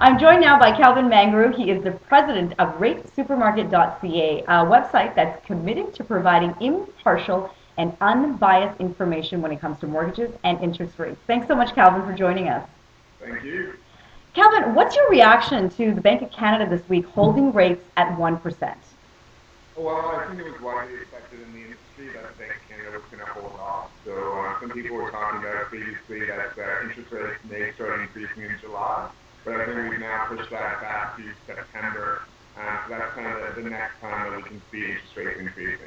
I'm joined now by Kelvin Mangaroo. He is the president of RateSupermarket.ca, a website that's committed to providing impartial and unbiased information when it comes to mortgages and interest rates. Thanks so much, Kelvin, for joining us. Thank you. Kelvin, what's your reaction to the Bank of Canada this week holding rates at 1%? Well, I think it was widely expected in the industry that the Bank of Canada was going to hold off. So some people were talking about previously that interest rates may start increasing in July, but I think we've now pushed that back to September. So that's kind of the next time that we can see interest rates increasing.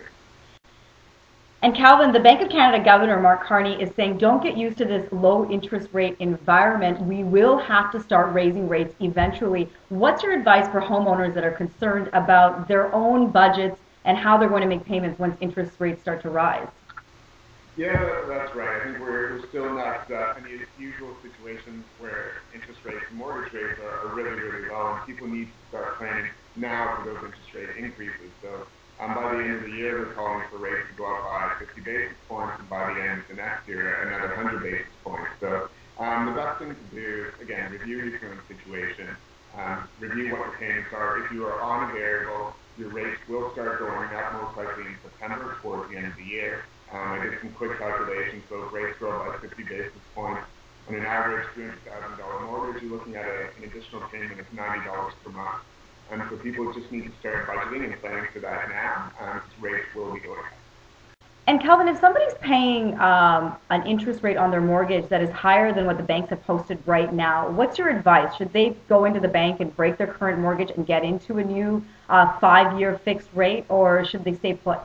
And Kelvin, the Bank of Canada Governor Mark Carney is saying, don't get used to this low interest rate environment. We will have to start raising rates eventually. What's your advice for homeowners that are concerned about their own budgets and how they're going to make payments once interest rates start to rise? Yeah, that's right. I think we're still not in the usual situations where interest rates and mortgage rates are really, really low, and people need to start planning now for those interest rate increases. So by the end of the year, we're calling for rates to go up by 50 basis points, and by the end of the next year, another 100 basis points. So the best thing to do is, again, review your current situation, review what your payments are. If you are on a variable, your rates will start going up most likely in September towards the end of the year. I did some quick calculations, so if rates go up by 50 basis points, on an average $300,000 mortgage, you're looking at an additional payment of $90 per month. And so people just need to start budgeting and planning for that now, because rates will be going up. And Kelvin, if somebody's paying an interest rate on their mortgage that is higher than what the banks have posted right now, what's your advice? Should they go into the bank and break their current mortgage and get into a new 5-year fixed rate, or should they stay put?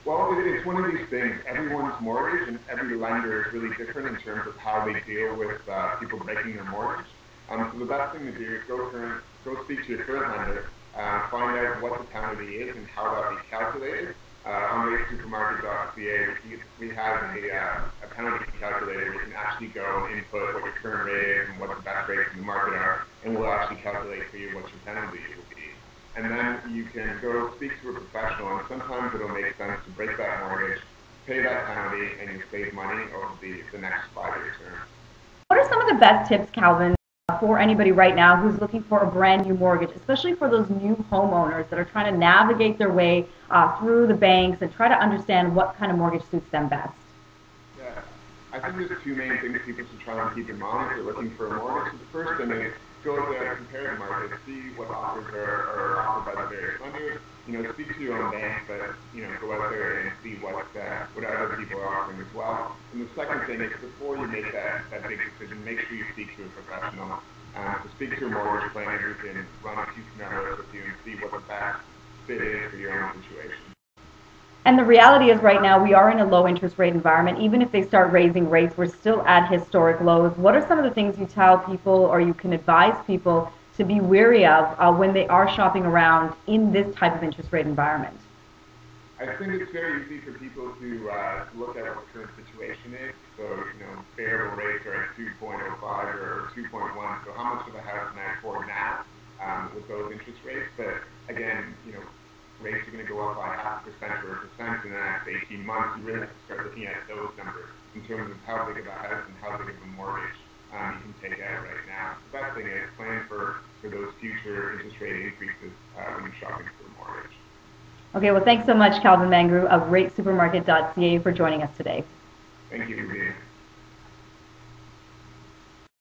Well, it's one of these things. Everyone's mortgage and every lender is really different in terms of how they deal with people breaking their mortgage. So the best thing to do is go speak to your current lender, find out what the penalty is and how that be calculated. On RateSupermarket.ca, we have a penalty calculator where you can actually go and input what your current rate is and what the best rates in the market are, and we'll actually calculate for you what your penalty will be. And then you can go speak to a professional, and sometimes it'll make sense to break that mortgage, pay that penalty, and you save money over the next 5-year term. What are some of the best tips, Kelvin, for anybody right now who's looking for a brand new mortgage, especially for those new homeowners that are trying to navigate their way through the banks and try to understand what kind of mortgage suits them best? Yeah, I think there's two main things people should try and keep in mind if they're looking for a mortgage. The first thing is go out there, compare the market, see what offers are offered by the various lenders. Speak to your own bank, but go out there and see what other people are offering as well. And the second thing is, before you make that big decision, make sure you speak to a professional. To speak to a mortgage planner who can run a few scenarios with you and see what the best fit is for your own situation. And the reality is right now we are in a low interest rate environment. Even if they start raising rates, we're still at historic lows. What are some of the things you tell people or you can advise people to be wary of when they are shopping around in this type of interest rate environment? I think it's very easy for people to look at what the current situation is. So, variable rates are at 2.05 or 2.1. So how much of a house can I afford now with those interest rates? But again, rates are going to go up by 0.5% or 1% in the next 18 months. You really have to start looking at those numbers in terms of how big of a house and how big of a mortgage you can take out right now. The best thing is plan for those future interest rate increases when you're shopping for a mortgage. Okay, well, thanks so much, Kelvin Mangaroo of RateSupermarket.ca for joining us today. Thank you, Rubina.